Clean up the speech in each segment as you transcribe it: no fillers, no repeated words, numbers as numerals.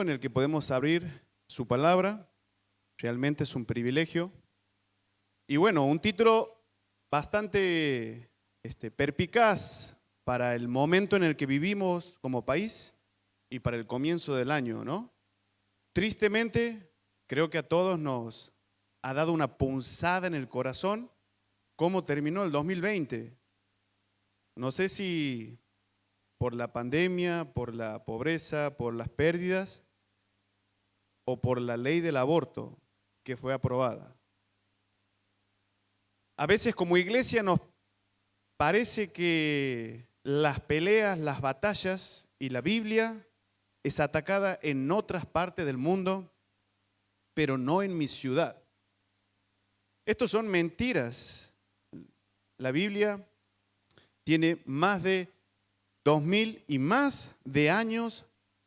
en el que podemos abrir su palabra. Realmente es un privilegio. Y bueno, un título bastante perspicaz para el momento en el que vivimos como país y para el comienzo del año, ¿no? Tristemente, creo que a todos nos ha dado una punzada en el corazón cómo terminó el 2020. No sé si por la pandemia, por la pobreza, por las pérdidas o por la ley del aborto que fue aprobada. A veces como iglesia nos parece que las peleas, las batallas y la Biblia es atacada en otras partes del mundo, pero no en mi ciudad. Estos son mentiras. La Biblia tiene más de 2000 y más de años,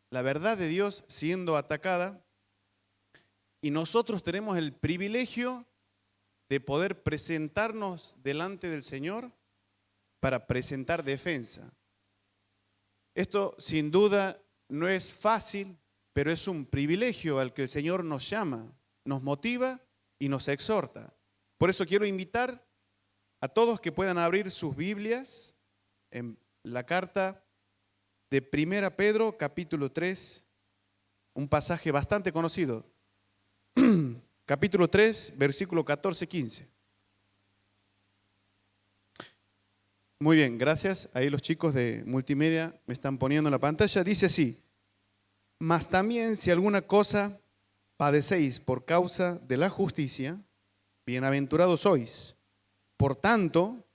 la verdad de Dios siendo atacada, y nosotros tenemos el privilegio de poder presentarnos delante del Señor para presentar defensa. Esto sin duda no es fácil, pero es un privilegio al que el Señor nos llama, nos motiva y nos exhorta. Por eso quiero invitar a todos que puedan abrir sus Biblias en la carta de 1 Pedro, capítulo 3, un pasaje bastante conocido. Capítulo 3, versículo 14-15. Muy bien, gracias. Ahí los chicos de multimedia me están poniendo en la pantalla. Dice así: mas también si alguna cosa padecéis por causa de la justicia, bienaventurados sois. Por tanto,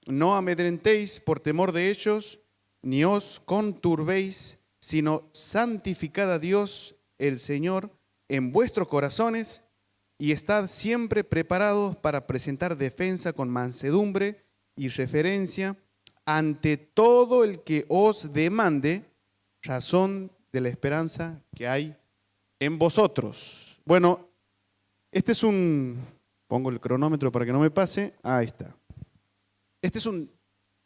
no amedrentéis por temor de ellos, ni os conturbéis, sino santificad a Dios el Señor en vuestros corazones, y estad siempre preparados para presentar defensa con mansedumbre y referencia ante todo el que os demande razón de la esperanza que hay en vosotros. Bueno, este es pongo el cronómetro para que no me pase, ahí está. Este es un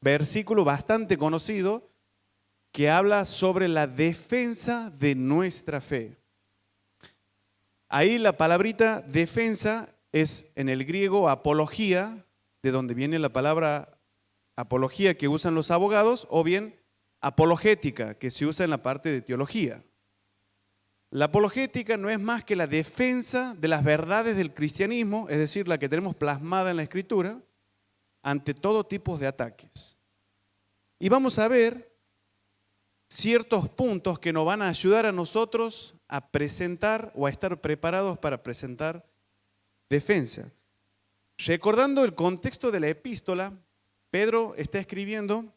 versículo bastante conocido que habla sobre la defensa de nuestra fe. Ahí la palabrita defensa es en el griego apología, de donde viene la palabra apología que usan los abogados, o bien apologética, que se usa en la parte de teología. La apologética no es más que la defensa de las verdades del cristianismo, es decir, la que tenemos plasmada en la Escritura, ante todo tipo de ataques. Y vamos a ver ciertos puntos que nos van a ayudar a nosotros a presentar o a estar preparados para presentar defensa. Recordando el contexto de la epístola, Pedro está escribiendo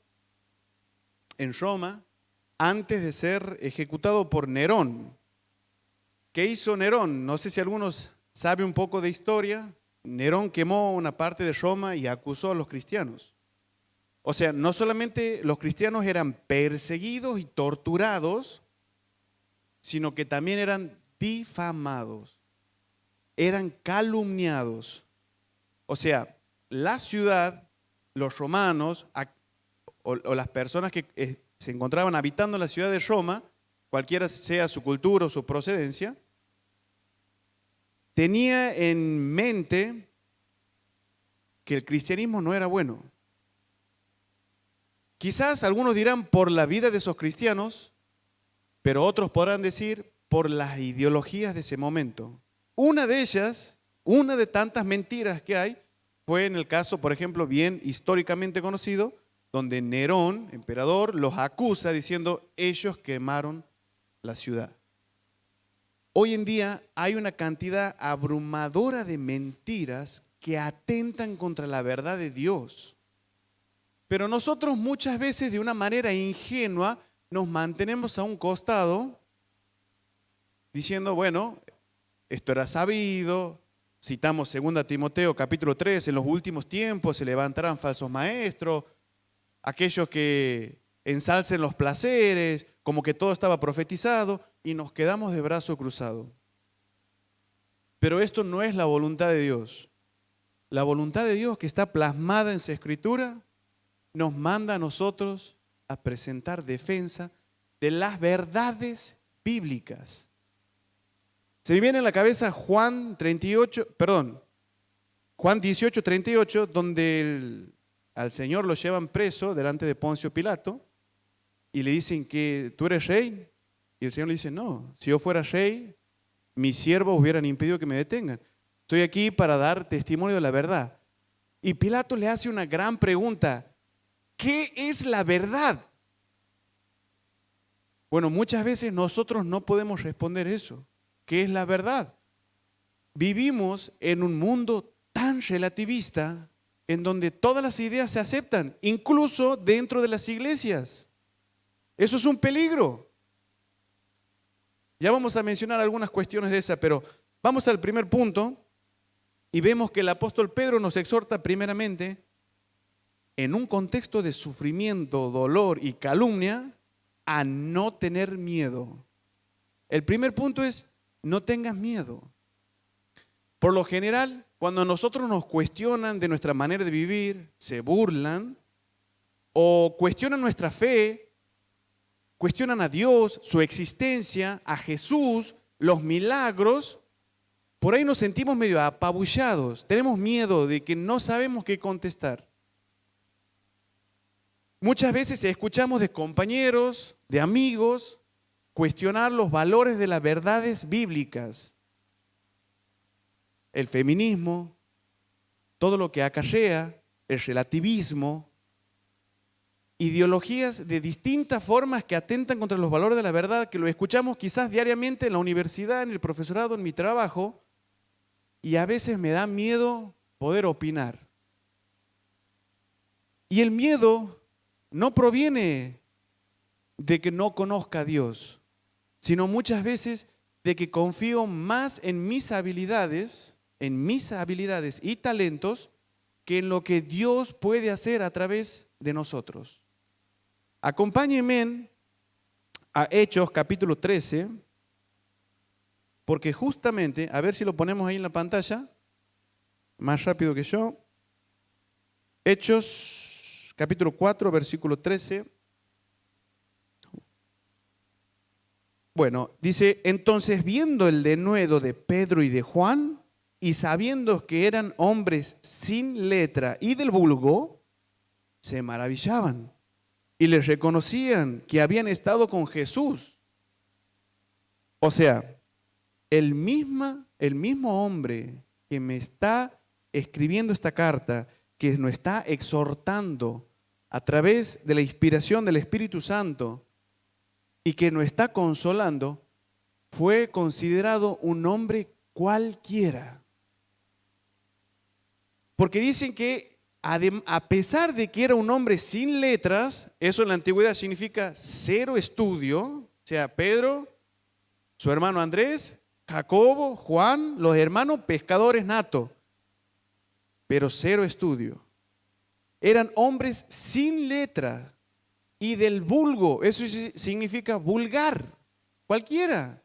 en Roma antes de ser ejecutado por Nerón. ¿Qué hizo Nerón? No sé si algunos saben un poco de historia. Nerón quemó una parte de Roma y acusó a los cristianos. O sea, no solamente los cristianos eran perseguidos y torturados, sino que también eran difamados, eran calumniados. O sea, la ciudad, los romanos o las personas que se encontraban habitando en la ciudad de Roma, cualquiera sea su cultura o su procedencia, tenía en mente que el cristianismo no era bueno. Quizás algunos dirán por la vida de esos cristianos, pero otros podrán decir por las ideologías de ese momento. Una de ellas, una de tantas mentiras que hay, fue en el caso, por ejemplo, bien históricamente conocido, donde Nerón, emperador, los acusa diciendo ellos quemaron la ciudad. Hoy en día hay una cantidad abrumadora de mentiras que atentan contra la verdad de Dios. Pero nosotros muchas veces de una manera ingenua nos mantenemos a un costado diciendo, bueno, esto era sabido. Citamos 2 Timoteo capítulo 3, en los últimos tiempos se levantarán falsos maestros, aquellos que ensalcen los placeres, como que todo estaba profetizado, y nos quedamos de brazo cruzado. Pero esto no es la voluntad de Dios. La voluntad de Dios que está plasmada en su Escritura nos manda a nosotros a presentar defensa de las verdades bíblicas. Se me viene en la cabeza Juan 18, 38, donde al Señor lo llevan preso delante de Poncio Pilato y le dicen que tú eres rey. Y el Señor le dice, no, si yo fuera rey, mis siervos hubieran impedido que me detengan. Estoy aquí para dar testimonio de la verdad. Y Pilato le hace una gran pregunta. ¿Qué es la verdad? Bueno, muchas veces nosotros no podemos responder eso. ¿Qué es la verdad? Vivimos en un mundo tan relativista en donde todas las ideas se aceptan, incluso dentro de las iglesias. Eso es un peligro. Ya vamos a mencionar algunas cuestiones de esa, pero vamos al primer punto y vemos que el apóstol Pedro nos exhorta primeramente en un contexto de sufrimiento, dolor y calumnia a no tener miedo. El primer punto es no tengas miedo. Por lo general, cuando a nosotros nos cuestionan de nuestra manera de vivir, se burlan o cuestionan nuestra fe, cuestionan a Dios, su existencia, a Jesús, los milagros, por ahí nos sentimos medio apabullados, tenemos miedo de que no sabemos qué contestar. Muchas veces escuchamos de compañeros, de amigos, cuestionar los valores de las verdades bíblicas. El feminismo, todo lo que acarrea, el relativismo, ideologías de distintas formas que atentan contra los valores de la verdad, que lo escuchamos quizás diariamente en la universidad, en el profesorado, en mi trabajo, y a veces me da miedo poder opinar. Y el miedo no proviene de que no conozca a Dios, sino muchas veces de que confío más en mis habilidades y talentos que en lo que Dios puede hacer a través de nosotros. Acompáñenme a Hechos capítulo 13, porque justamente, a ver si lo ponemos ahí en la pantalla, más rápido que yo. Hechos capítulo 4, versículo 13. Bueno, dice, entonces viendo el denuedo de Pedro y de Juan, y sabiendo que eran hombres sin letra y del vulgo, se maravillaban y les reconocían que habían estado con Jesús. O sea, el mismo hombre que me está escribiendo esta carta, que nos está exhortando a través de la inspiración del Espíritu Santo y que nos está consolando, fue considerado un hombre cualquiera. Porque dicen que a pesar de que era un hombre sin letras, eso en la antigüedad significa cero estudio, o sea, Pedro, su hermano Andrés, Jacobo, Juan, los hermanos pescadores natos, pero cero estudio. Eran hombres sin letra y del vulgo, eso significa vulgar, cualquiera.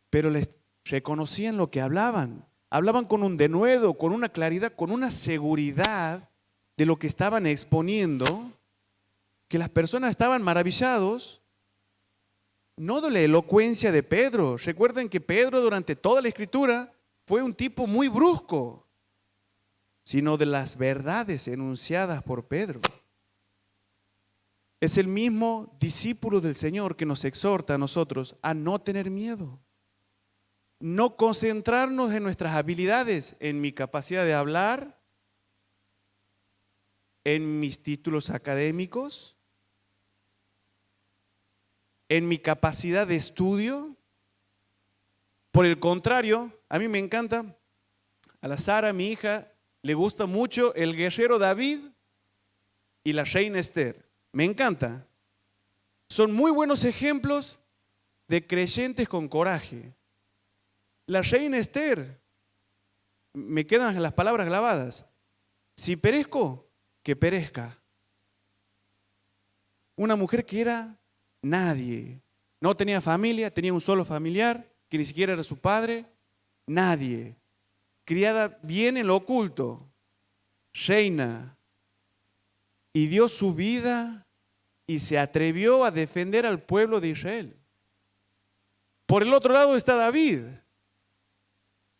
Pero les reconocían lo que hablaban. Hablaban con un denuedo, con una claridad, con una seguridad de lo que estaban exponiendo, que las personas estaban maravillados, no de la elocuencia de Pedro. Recuerden que Pedro durante toda la Escritura fue un tipo muy brusco, sino de las verdades enunciadas por Pedro. Es el mismo discípulo del Señor que nos exhorta a nosotros a no tener miedo. No concentrarnos en nuestras habilidades, en mi capacidad de hablar, en mis títulos académicos, en mi capacidad de estudio. Por el contrario, a mí me encanta, a la Sara, mi hija, le gusta mucho el guerrero David y la reina Esther. Me encanta. Son muy buenos ejemplos de creyentes con coraje. La reina Esther, me quedan las palabras grabadas. Si perezco, que perezca. Una mujer que era nadie. No tenía familia, tenía un solo familiar, que ni siquiera era su padre. Nadie. Criada bien en lo oculto. Reina. Y dio su vida y se atrevió a defender al pueblo de Israel. Por el otro lado está David.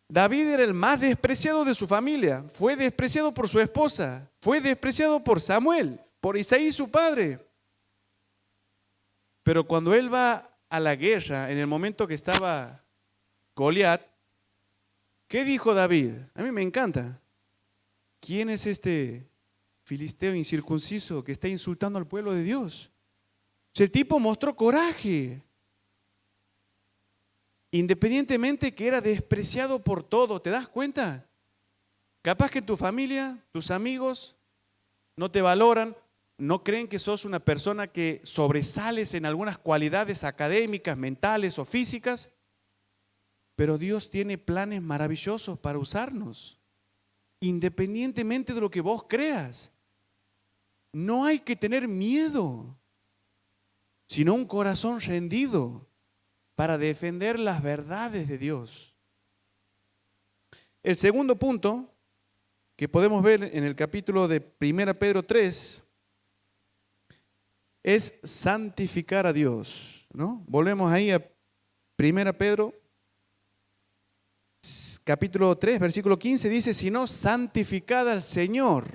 David era el más despreciado de su familia. Fue despreciado por su esposa. Fue despreciado por Samuel, por Isaí su padre. Pero cuando él va a la guerra, en el momento que estaba Goliat, ¿qué dijo David? A mí me encanta. ¿Quién es este filisteo incircunciso que está insultando al pueblo de Dios? El tipo mostró coraje. Independientemente que era despreciado por todo, ¿te das cuenta? Capaz que tu familia, tus amigos no te valoran, no creen que sos una persona que sobresales en algunas cualidades académicas, mentales o físicas, pero Dios tiene planes maravillosos para usarnos, independientemente de lo que vos creas. No hay que tener miedo, sino un corazón rendido para defender las verdades de Dios. El segundo punto que podemos ver en el capítulo de 1 Pedro 3 es santificar a Dios, ¿no? Volvemos ahí a 1 Pedro capítulo 3, versículo 15, dice: sino santificad al Señor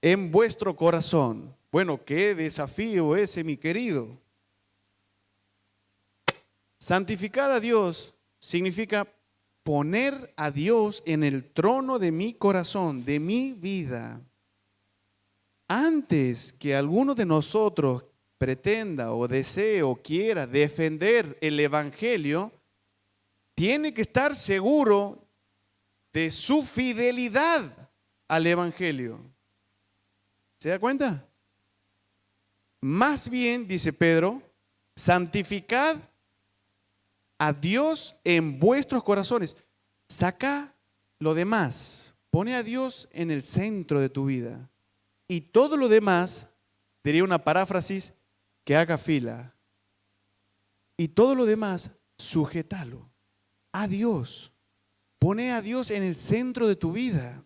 en vuestro corazón. Bueno, qué desafío ese, mi querido. Santificar a Dios significa poner a Dios en el trono de mi corazón, de mi vida. Antes que alguno de nosotros pretenda o desee o quiera defender el Evangelio, tiene que estar seguro de su fidelidad al Evangelio. ¿Se da cuenta? Más bien, dice Pedro, santificad a Dios en vuestros corazones. Saca lo demás, pone a Dios en el centro de tu vida. Y todo lo demás, diría una paráfrasis, que haga fila. Y todo lo demás, sujetalo a Dios. Pone a Dios en el centro de tu vida.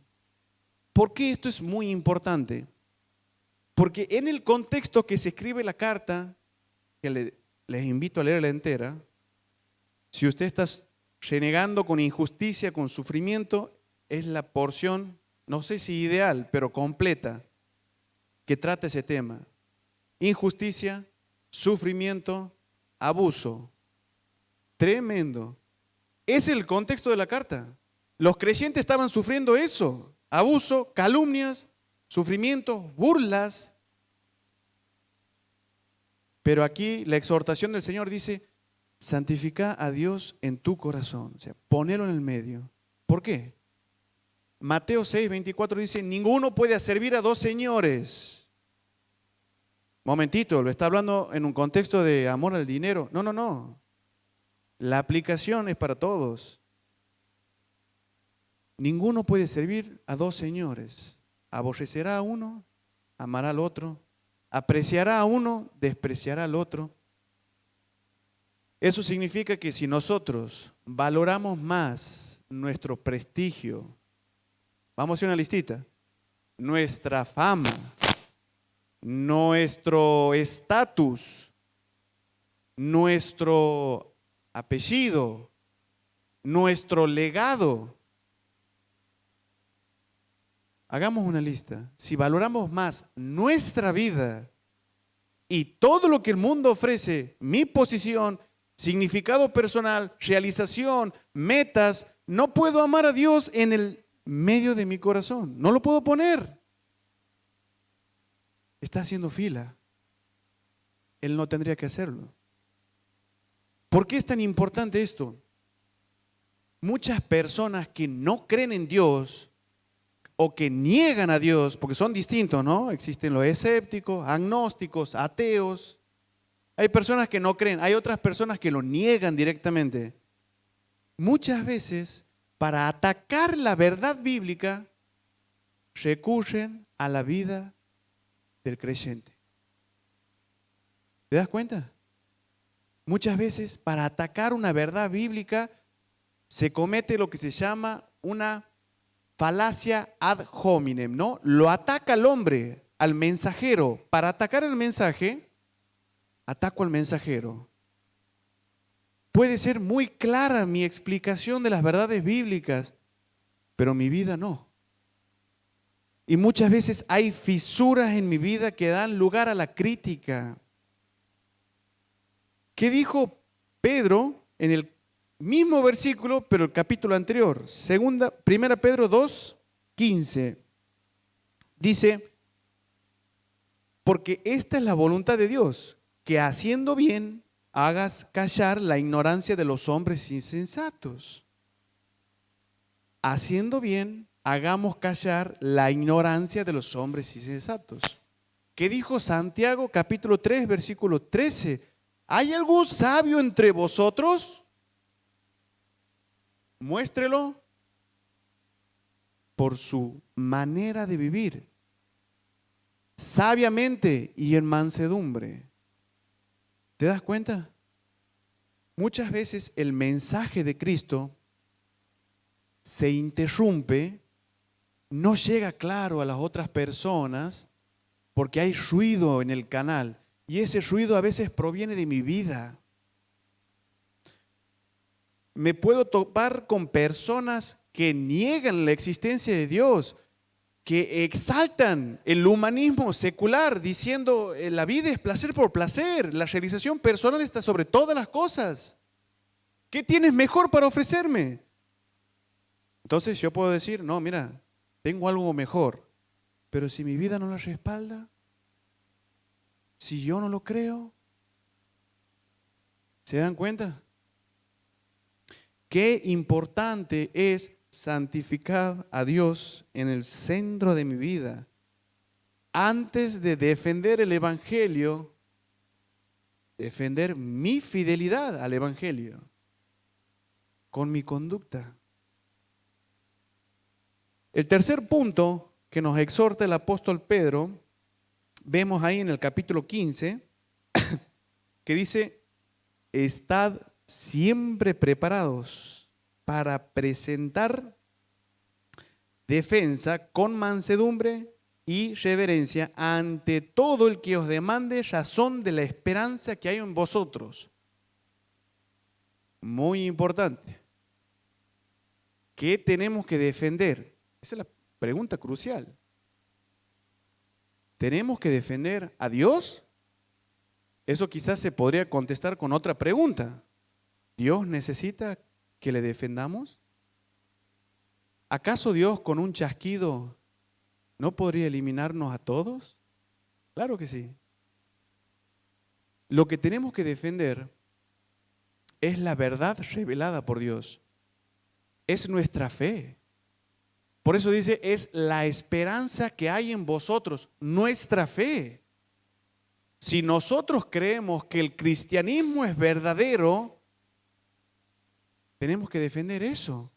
¿Por qué esto es muy importante? Porque en el contexto que se escribe la carta, que les invito a leerla entera, si usted está renegando con injusticia, con sufrimiento, es la porción, no sé si ideal, pero completa, que trata ese tema. Injusticia, sufrimiento, abuso. Tremendo. Es el contexto de la carta. Los creyentes estaban sufriendo eso: abuso, calumnias, sufrimiento, burlas. Pero aquí la exhortación del Señor dice: santifica a Dios en tu corazón, o sea, ponelo en el medio. ¿Por qué? Mateo 6:24 dice: ninguno puede servir a dos señores. Momentito, lo está hablando en un contexto de amor al dinero. No. La aplicación es para todos. Ninguno puede servir a dos señores. Aborrecerá a uno, amará al otro. Apreciará a uno, despreciará al otro. Eso significa que si nosotros valoramos más nuestro prestigio, vamos a hacer una listita, nuestra fama, nuestro estatus, nuestro apellido, nuestro legado, hagamos una lista. Si valoramos más nuestra vida y todo lo que el mundo ofrece, mi posición, significado personal, realización, metas, no puedo amar a Dios en el medio de mi corazón. No lo puedo poner. Está haciendo fila. Él no tendría que hacerlo. ¿Por qué es tan importante esto? Muchas personas que no creen en Dios o que niegan a Dios, porque son distintos, ¿no? Existen los escépticos, agnósticos, ateos. Hay personas que no creen, hay otras personas que lo niegan directamente. Muchas veces, para atacar la verdad bíblica, recurren a la vida del creyente. ¿Te das cuenta? Muchas veces, para atacar una verdad bíblica, se comete lo que se llama una falacia ad hominem, ¿no? Lo ataca al hombre, al mensajero. Para atacar el mensaje, ataco al mensajero. puede ser muy clara mi explicación de las verdades bíblicas, pero mi vida no. Y muchas veces hay fisuras en mi vida que dan lugar a la crítica. ¿Qué dijo Pedro en el mismo versículo, pero el capítulo anterior? Primera Pedro 2:15. Dice, porque esta es la voluntad de Dios, que haciendo bien hagas callar la ignorancia de los hombres insensatos. Haciendo bien, hagamos callar la ignorancia de los hombres insensatos. ¿Qué dijo Santiago capítulo 3, versículo 13? ¿Hay algún sabio entre vosotros? Muéstrelo por su manera de vivir, sabiamente y en mansedumbre. ¿Te das cuenta? Muchas veces el mensaje de Cristo se interrumpe, no llega claro a las otras personas porque hay ruido en el canal y ese ruido a veces proviene de mi vida. Me puedo topar con personas que niegan la existencia de Dios, que exaltan el humanismo secular diciendo la vida es placer por placer, la realización personal está sobre todas las cosas. ¿Qué tienes mejor para ofrecerme? Entonces yo puedo decir, no, mira, tengo algo mejor, pero si mi vida no la respalda, si yo no lo creo, ¿se dan cuenta? Qué importante es santificar a Dios en el centro de mi vida. Antes de defender el Evangelio, defender mi fidelidad al Evangelio con mi conducta. El tercer punto que nos exhorta el apóstol Pedro, vemos ahí en el capítulo 15, que dice, estad siempre preparados para presentar defensa con mansedumbre y reverencia ante todo el que os demande razón de la esperanza que hay en vosotros. Muy importante. ¿Qué tenemos que defender? Esa es la pregunta crucial. ¿Tenemos que defender a Dios? Eso quizás se podría contestar con otra pregunta. ¿Dios necesita que le defendamos? ¿Acaso Dios con un chasquido no podría eliminarnos a todos? Claro que sí. Lo que tenemos que defender es la verdad revelada por Dios. Es nuestra fe. Por eso dice, es la esperanza que hay en vosotros, nuestra fe. Si nosotros creemos que el cristianismo es verdadero, tenemos que defender eso.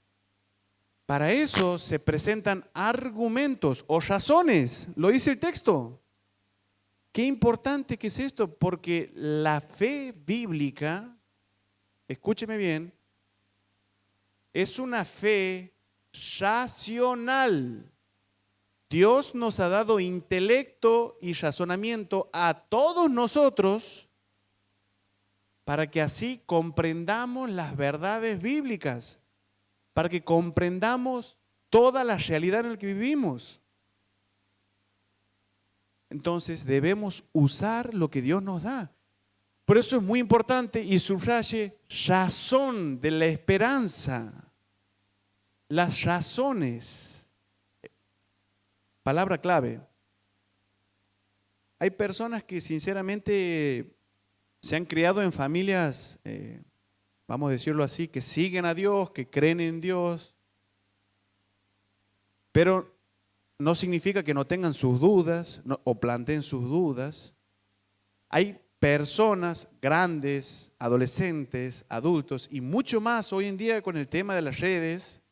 Para eso se presentan argumentos o razones, lo dice el texto. Qué importante que es esto, porque la fe bíblica, escúcheme bien, es una fe racional. Dios nos ha dado intelecto y razonamiento a todos nosotros para que así comprendamos las verdades bíblicas, para que comprendamos toda la realidad en la que vivimos. Entonces debemos usar lo que Dios nos da. Por eso es muy importante y subraye razón de la esperanza. Las razones. Palabra clave. Hay personas que sinceramente se han criado en familias, vamos a decirlo así, que siguen a Dios, que creen en Dios, pero no significa que no tengan sus dudas o planteen sus dudas. Hay personas grandes, adolescentes, adultos y mucho más hoy en día con el tema de las redes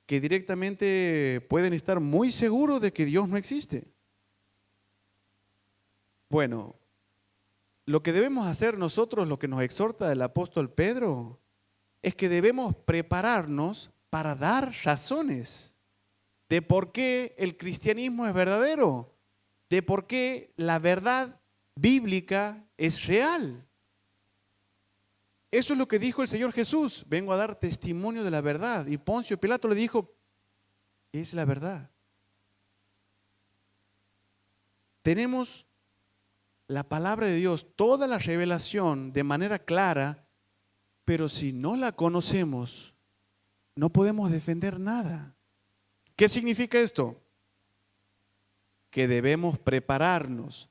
que directamente pueden estar muy seguros de que Dios no existe. Bueno, lo que debemos hacer nosotros, lo que nos exhorta el apóstol Pedro, es que debemos prepararnos para dar razones de por qué el cristianismo es verdadero, de por qué la verdad bíblica es real. Eso es lo que dijo el Señor Jesús. Vengo a dar testimonio de la verdad. Y Poncio Pilato le dijo, ¿qué es la verdad? Tenemos la palabra de Dios, toda la revelación de manera clara, pero si no la conocemos, no podemos defender nada. ¿Qué significa esto? Que debemos prepararnos,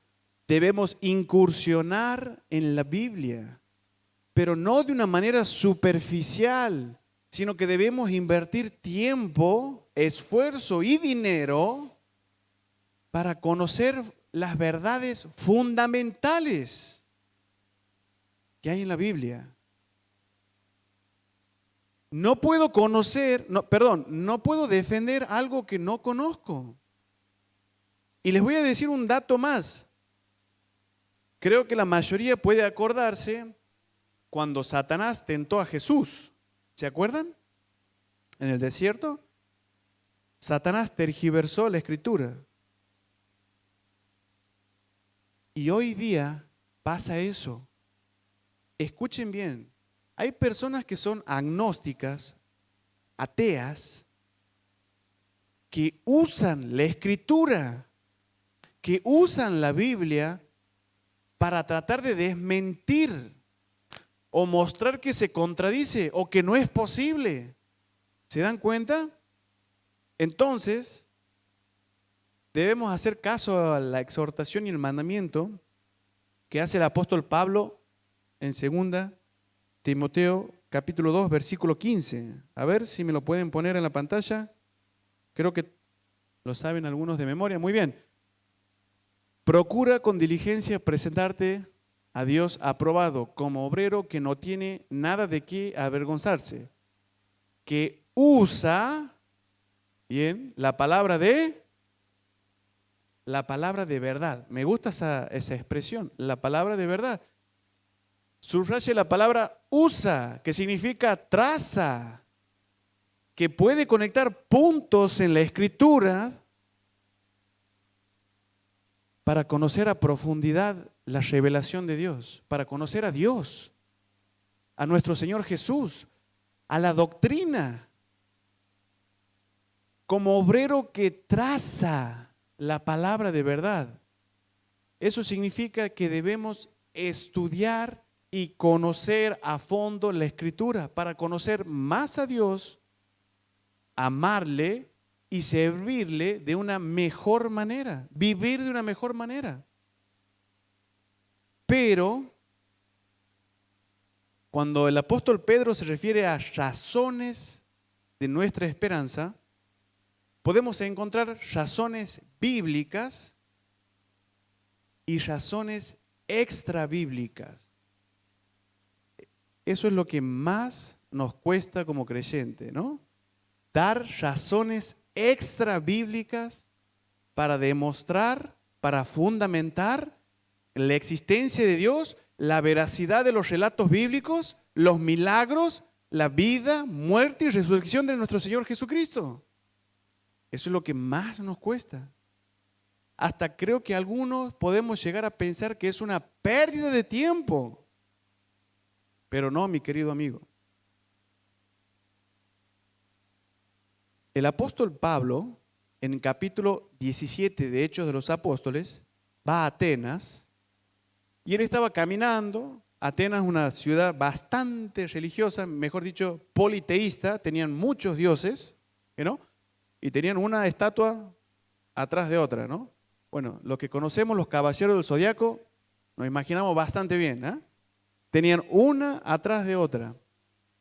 debemos incursionar en la Biblia, pero no de una manera superficial, sino que debemos invertir tiempo, esfuerzo y dinero para conocer las verdades fundamentales que hay en la Biblia. No puedo no puedo defender algo que no conozco. Y les voy a decir un dato más. Creo que la mayoría puede acordarse cuando Satanás tentó a Jesús. ¿Se acuerdan? En el desierto, Satanás tergiversó la Escritura. Y hoy día pasa eso. Escuchen bien, hay personas que son agnósticas, ateas, que usan la Escritura, que usan la Biblia para tratar de desmentir o mostrar que se contradice o que no es posible. ¿Se dan cuenta? Entonces, debemos hacer caso a la exhortación y el mandamiento que hace el apóstol Pablo en 2 Timoteo capítulo 2, versículo 15. A ver si me lo pueden poner en la pantalla. Creo que lo saben algunos de memoria. Muy bien. Procura con diligencia presentarte a Dios aprobado como obrero que no tiene nada de qué avergonzarse, que usa, bien, la palabra de verdad. Me gusta esa expresión, la palabra de verdad. Subraye la palabra usa, que significa traza, que puede conectar puntos en la Escritura para conocer a profundidad la revelación de Dios, para conocer a Dios, a nuestro Señor Jesús, a la doctrina, como obrero que traza la palabra de verdad. Eso significa que debemos estudiar y conocer a fondo la Escritura para conocer más a Dios, amarle y servirle de una mejor manera, vivir de una mejor manera. Pero cuando el apóstol Pedro se refiere a razones de nuestra esperanza, podemos encontrar razones bíblicas y razones extrabíblicas. Eso es lo que más nos cuesta como creyente, ¿no? Dar razones extrabíblicas para demostrar, para fundamentar la existencia de Dios, la veracidad de los relatos bíblicos, los milagros, la vida, muerte y resurrección de nuestro Señor Jesucristo. Eso es lo que más nos cuesta. Hasta creo que algunos podemos llegar a pensar que es una pérdida de tiempo. Pero no, mi querido amigo. El apóstol Pablo, en el capítulo 17 de Hechos de los Apóstoles, va a Atenas y él estaba caminando. Atenas es una ciudad bastante religiosa, mejor dicho, politeísta, tenían muchos dioses, ¿no? Y tenían una estatua atrás de otra, ¿no? Bueno, los que conocemos los caballeros del Zodiaco, nos imaginamos bastante bien, ¿eh? Tenían una atrás de otra.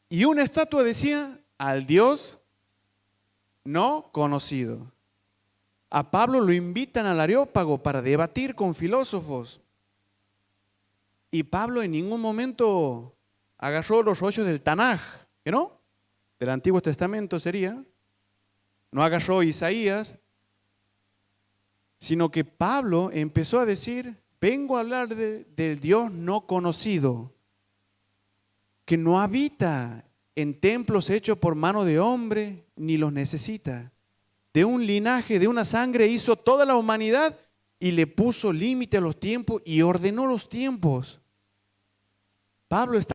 Y una estatua decía, al Dios no conocido. A Pablo lo invitan al Areópago para debatir con filósofos. Y Pablo en ningún momento agarró los rollos del Tanaj, ¿no? Del Antiguo Testamento sería. No agarró Isaías, sino que Pablo empezó a decir, vengo a hablar del Dios no conocido, que no habita en templos hechos por mano de hombre, ni los necesita. De un linaje, de una sangre hizo toda la humanidad y le puso límite a los tiempos y ordenó los tiempos. Pablo está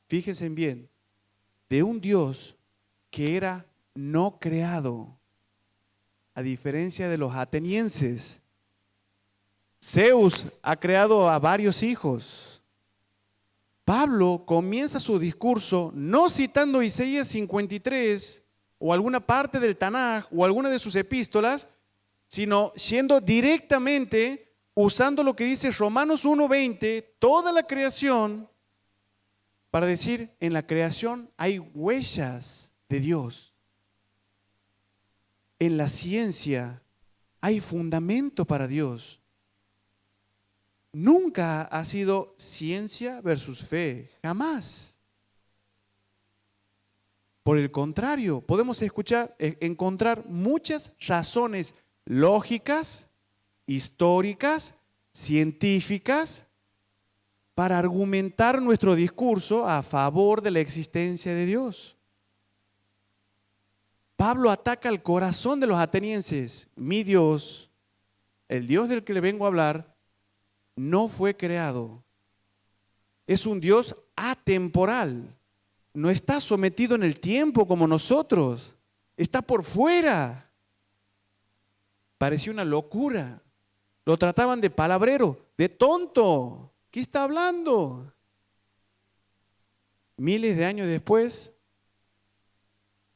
fíjense bien, de un Dios que era no creado, a diferencia de los atenienses. Zeus ha creado a varios hijos. Pablo comienza su discurso no citando Isaías 53 o alguna parte del Tanaj o alguna de sus epístolas, sino yendo directamente usando lo que dice Romanos 1:20, toda la creación, para decir, en la creación hay huellas de Dios. En la ciencia hay fundamento para Dios. Nunca ha sido ciencia versus fe, jamás. Por el contrario, podemos encontrar muchas razones lógicas, históricas, científicas, para argumentar nuestro discurso a favor de la existencia de Dios. Pablo ataca el corazón de los atenienses. Mi Dios, el Dios del que le vengo a hablar, no fue creado. Es un Dios atemporal. No está sometido en el tiempo como nosotros. Está por fuera. Parecía una locura. Lo trataban de palabrero, de tonto. ¿Qué está hablando? Miles de años después,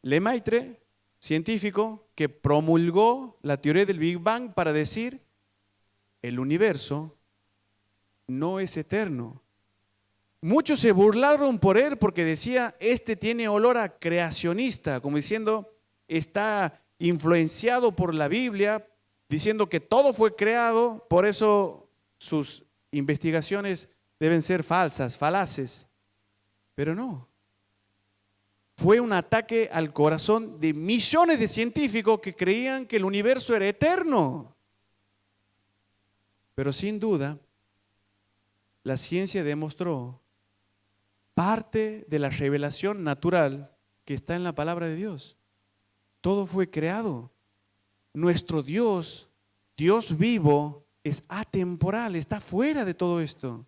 Lemaitre, científico, que promulgó la teoría del Big Bang para decir, el universo no es eterno. Muchos se burlaron por él porque decía, este tiene olor a creacionista, como diciendo, está influenciado por la Biblia, diciendo que todo fue creado, por eso sus investigaciones deben ser falsas, falaces. Pero no. Fue un ataque al corazón de millones de científicos que creían que el universo era eterno. Pero sin duda, la ciencia demostró parte de la revelación natural que está en la palabra de Dios. Todo fue creado. Nuestro Dios, Dios vivo, es atemporal, está fuera de todo esto.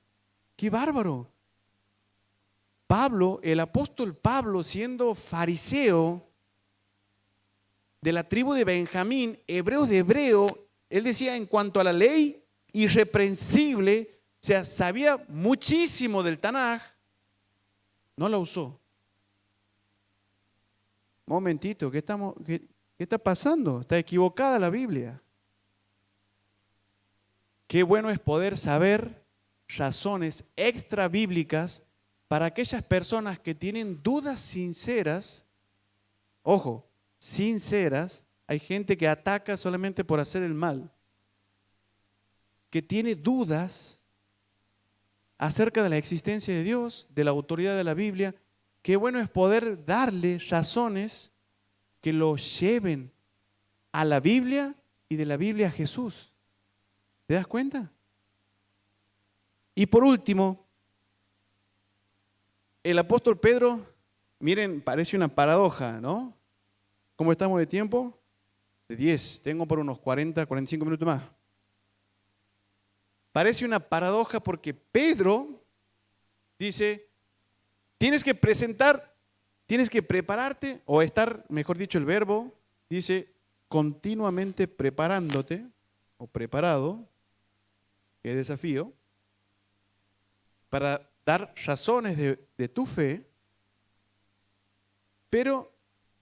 ¡Qué bárbaro! Pablo, el apóstol Pablo, siendo fariseo de la tribu de Benjamín, hebreos de hebreo, él decía en cuanto a la ley irreprensible, o sea, sabía muchísimo del Tanaj, no la usó. Momentito, ¿qué está pasando? Está equivocada la Biblia. Qué bueno es poder saber razones extra bíblicas para aquellas personas que tienen dudas sinceras. Ojo, sinceras. Hay gente que ataca solamente por hacer el mal, que tiene dudas acerca de la existencia de Dios, de la autoridad de la Biblia. Qué bueno es poder darle razones que lo lleven a la Biblia y de la Biblia a Jesús. ¿Te das cuenta? Y por último, el apóstol Pedro, miren, parece una paradoja, ¿no? ¿Cómo estamos de tiempo? De 10, tengo por unos 40, 45 minutos más. Parece una paradoja porque Pedro dice, tienes que prepararte, o estar, mejor dicho, el verbo, dice, continuamente preparándote, o preparado, qué desafío, para dar razones de tu fe, pero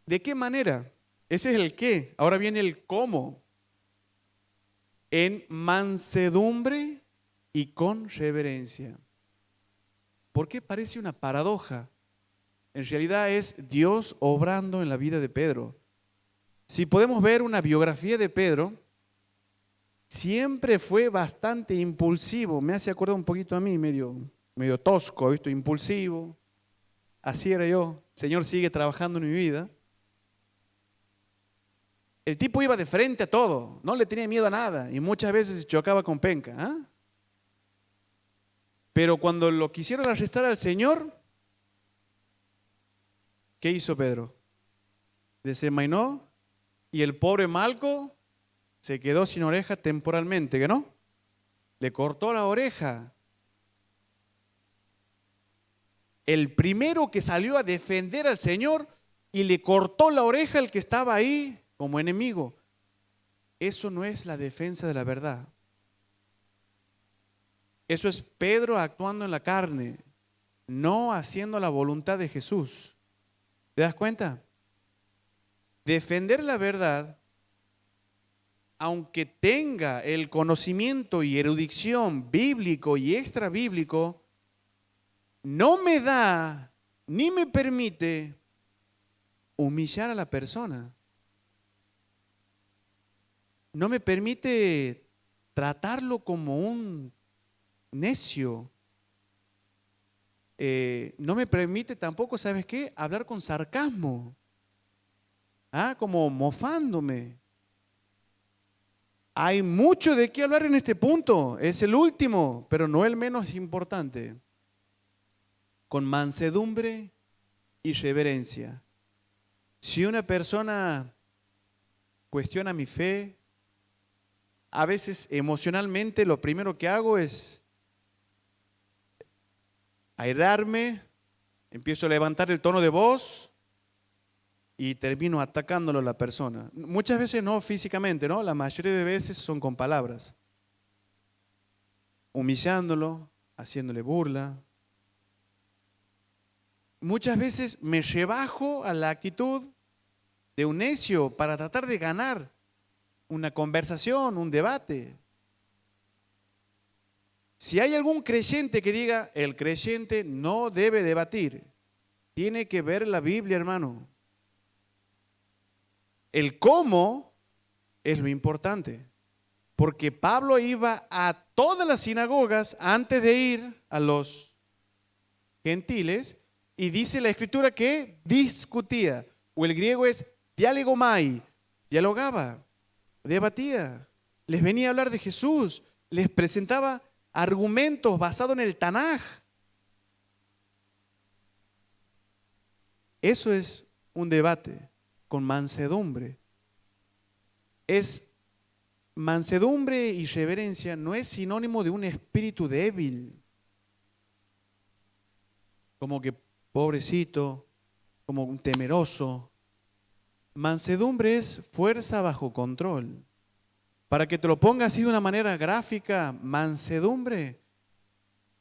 ¿de qué manera? Ese es el qué, ahora viene el cómo. En mansedumbre y con reverencia. ¿Por qué parece una paradoja? En realidad es Dios obrando en la vida de Pedro. Si podemos ver una biografía de Pedro, siempre fue bastante impulsivo. Me hace acordar un poquito a mí, medio tosco, ¿visto? Impulsivo. Así era yo. Señor sigue trabajando en mi vida. El tipo iba de frente a todo, no le tenía miedo a nada y muchas veces se chocaba con penca. ¿Ah? Pero cuando lo quisieron arrestar al Señor, ¿qué hizo Pedro? Desenvainó y el pobre Malco se quedó sin oreja temporalmente, ¿que no? Le cortó la oreja. El primero que salió a defender al Señor y le cortó la oreja al que estaba ahí como enemigo. Eso no es la defensa de la verdad. Eso es Pedro actuando en la carne, no haciendo la voluntad de Jesús. ¿Te das cuenta? Defender la verdad, aunque tenga el conocimiento y erudición bíblico y extra bíblico, no me da ni me permite humillar a la persona. No me permite tratarlo como un necio. No me permite tampoco, ¿sabes qué? Hablar con sarcasmo. Como mofándome. Hay mucho de qué hablar en este punto. Es el último, pero no el menos importante. Con mansedumbre y reverencia. Si una persona cuestiona mi fe, a veces emocionalmente lo primero que hago es airarme, empiezo a levantar el tono de voz y termino atacándolo a la persona. Muchas veces no físicamente, ¿no? La mayoría de veces son con palabras. Humillándolo, haciéndole burla. Muchas veces me rebajo a la actitud de un necio para tratar de ganar una conversación, un debate. Si hay algún creyente que diga, el creyente no debe debatir, tiene que ver la Biblia, hermano. El cómo es lo importante, porque Pablo iba a todas las sinagogas antes de ir a los gentiles y dice la escritura que discutía, o el griego es dialegomai, dialogaba, debatía, les venía a hablar de Jesús, les presentaba argumentos basados en el Tanaj. Eso es un debate con mansedumbre. Es mansedumbre y reverencia, no es sinónimo de un espíritu débil, como que pobrecito, como un temeroso. Mansedumbre es fuerza bajo control. Para que te lo ponga así de una manera gráfica, mansedumbre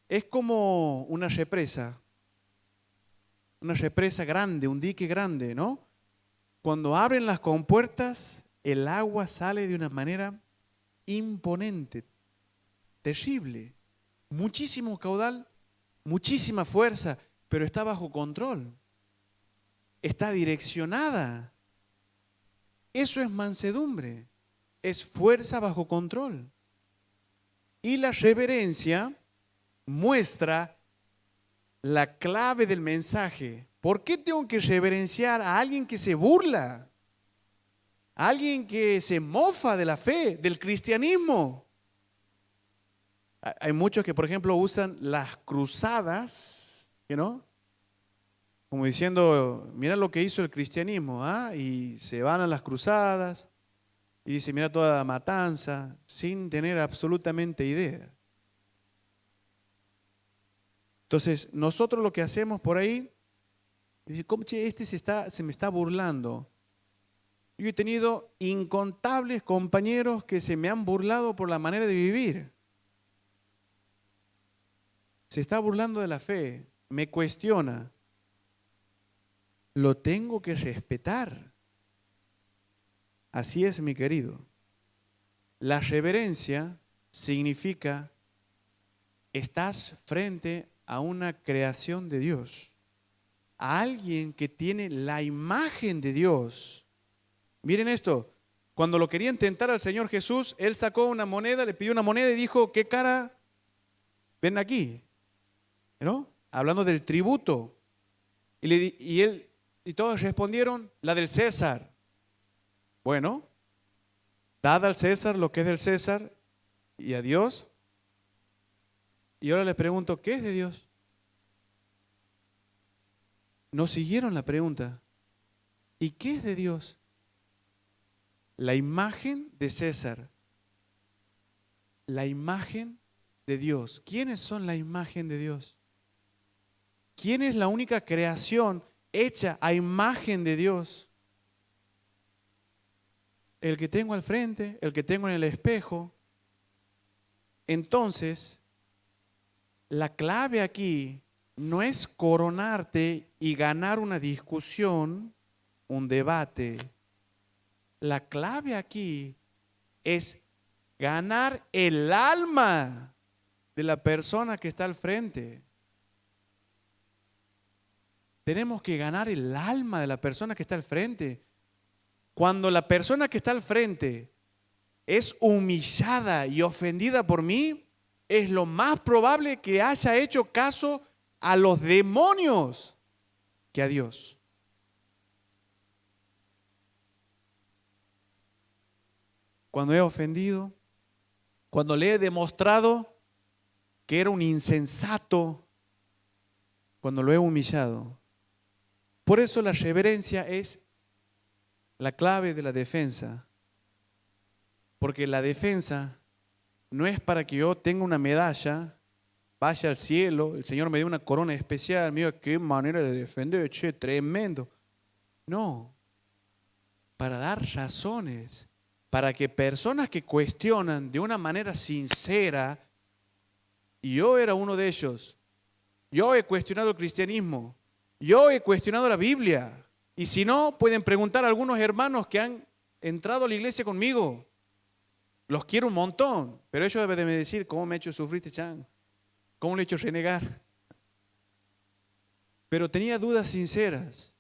es como una represa grande, un dique grande, ¿no? Cuando abren las compuertas, el agua sale de una manera imponente, terrible, muchísimo caudal, muchísima fuerza, pero está bajo control, está direccionada. Eso es mansedumbre, es fuerza bajo control. Y la reverencia muestra la clave del mensaje. ¿Por qué tengo que reverenciar a alguien que se burla? A alguien que se mofa de la fe, del cristianismo. Hay muchos que, por ejemplo, usan las cruzadas, ¿no? Como diciendo, mira lo que hizo el cristianismo, y se van a las cruzadas y dice, mira toda la matanza, sin tener absolutamente idea. Entonces, nosotros lo que hacemos por ahí, dice, ¿cómo este se me está burlando? Yo he tenido incontables compañeros que se me han burlado por la manera de vivir. Se está burlando de la fe, me cuestiona. Lo tengo que respetar. Así es, mi querido. La reverencia significa estás frente a una creación de Dios, a alguien que tiene la imagen de Dios. Miren esto, cuando lo querían tentar al Señor Jesús, Él sacó una moneda, le pidió una moneda y dijo, ¿qué cara ven aquí? ¿No? Hablando del tributo. Y todos respondieron, la del César. Bueno, dad al César lo que es del César y a Dios. Y ahora les pregunto, ¿qué es de Dios? No siguieron la pregunta. ¿Y qué es de Dios? La imagen de César. La imagen de Dios. ¿Quiénes son la imagen de Dios? ¿Quién es la única creación hecha a imagen de Dios? El que tengo al frente, el que tengo en el espejo. Entonces, la clave aquí no es coronarte y ganar una discusión, un debate. La clave aquí es ganar el alma de la persona que está al frente. Tenemos que ganar el alma de la persona que está al frente. Cuando la persona que está al frente es humillada y ofendida por mí, es lo más probable que haya hecho caso a los demonios que a Dios. Cuando he ofendido, cuando le he demostrado que era un insensato, cuando lo he humillado. Por eso la reverencia es la clave de la defensa. Porque la defensa no es para que yo tenga una medalla, vaya al cielo, el Señor me dé una corona especial, mira qué manera de defender, che, tremendo. No, para dar razones, para que personas que cuestionan de una manera sincera, y yo era uno de ellos, yo he cuestionado el cristianismo, yo he cuestionado la Biblia, y si no, pueden preguntar a algunos hermanos que han entrado a la iglesia conmigo. Los quiero un montón, pero ellos deben de decir, ¿cómo me ha hecho sufrir este chan? ¿Cómo le he hecho renegar? Pero tenía dudas sinceras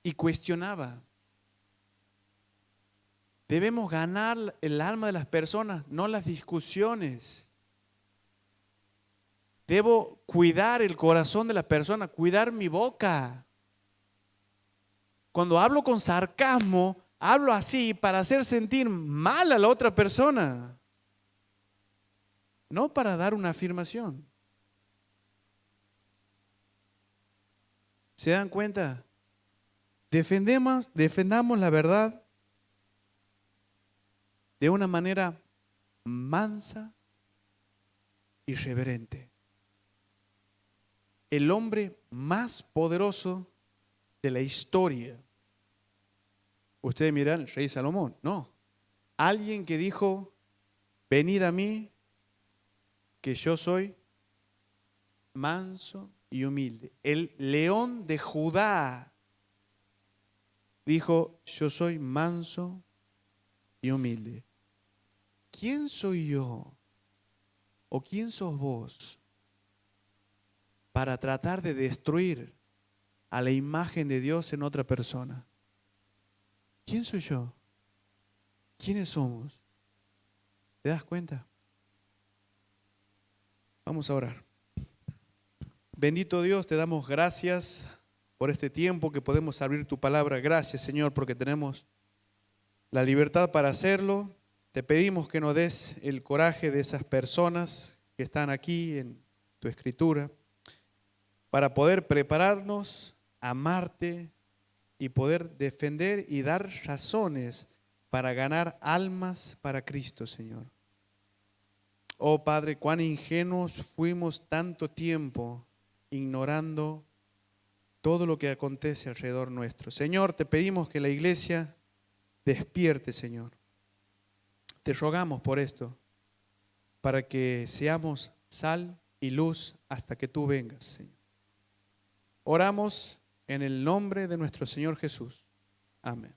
y cuestionaba. Debemos ganar el alma de las personas, no las discusiones. Debo cuidar el corazón de la persona, cuidar mi boca. Cuando hablo con sarcasmo, hablo así para hacer sentir mal a la otra persona, no para dar una afirmación. ¿Se dan cuenta? Defendamos la verdad de una manera mansa y reverente. El hombre más poderoso de la historia. Ustedes miran, el rey Salomón. No. Alguien que dijo, venid a mí, que yo soy manso y humilde. El león de Judá dijo, yo soy manso y humilde. ¿Quién soy yo? ¿O quién sos vos para tratar de destruir a la imagen de Dios en otra persona? ¿Quién soy yo? ¿Quiénes somos? ¿Te das cuenta? Vamos a orar. Bendito Dios, te damos gracias por este tiempo que podemos abrir tu palabra. Gracias, Señor, porque tenemos la libertad para hacerlo. Te pedimos que nos des el coraje de esas personas que están aquí en tu escritura para poder prepararnos, amarte y poder defender y dar razones para ganar almas para Cristo, Señor. Oh Padre, cuán ingenuos fuimos tanto tiempo ignorando todo lo que acontece alrededor nuestro. Señor, te pedimos que la iglesia despierte, Señor. Te rogamos por esto, para que seamos sal y luz hasta que tú vengas, Señor. Oramos en el nombre de nuestro Señor Jesús. Amén.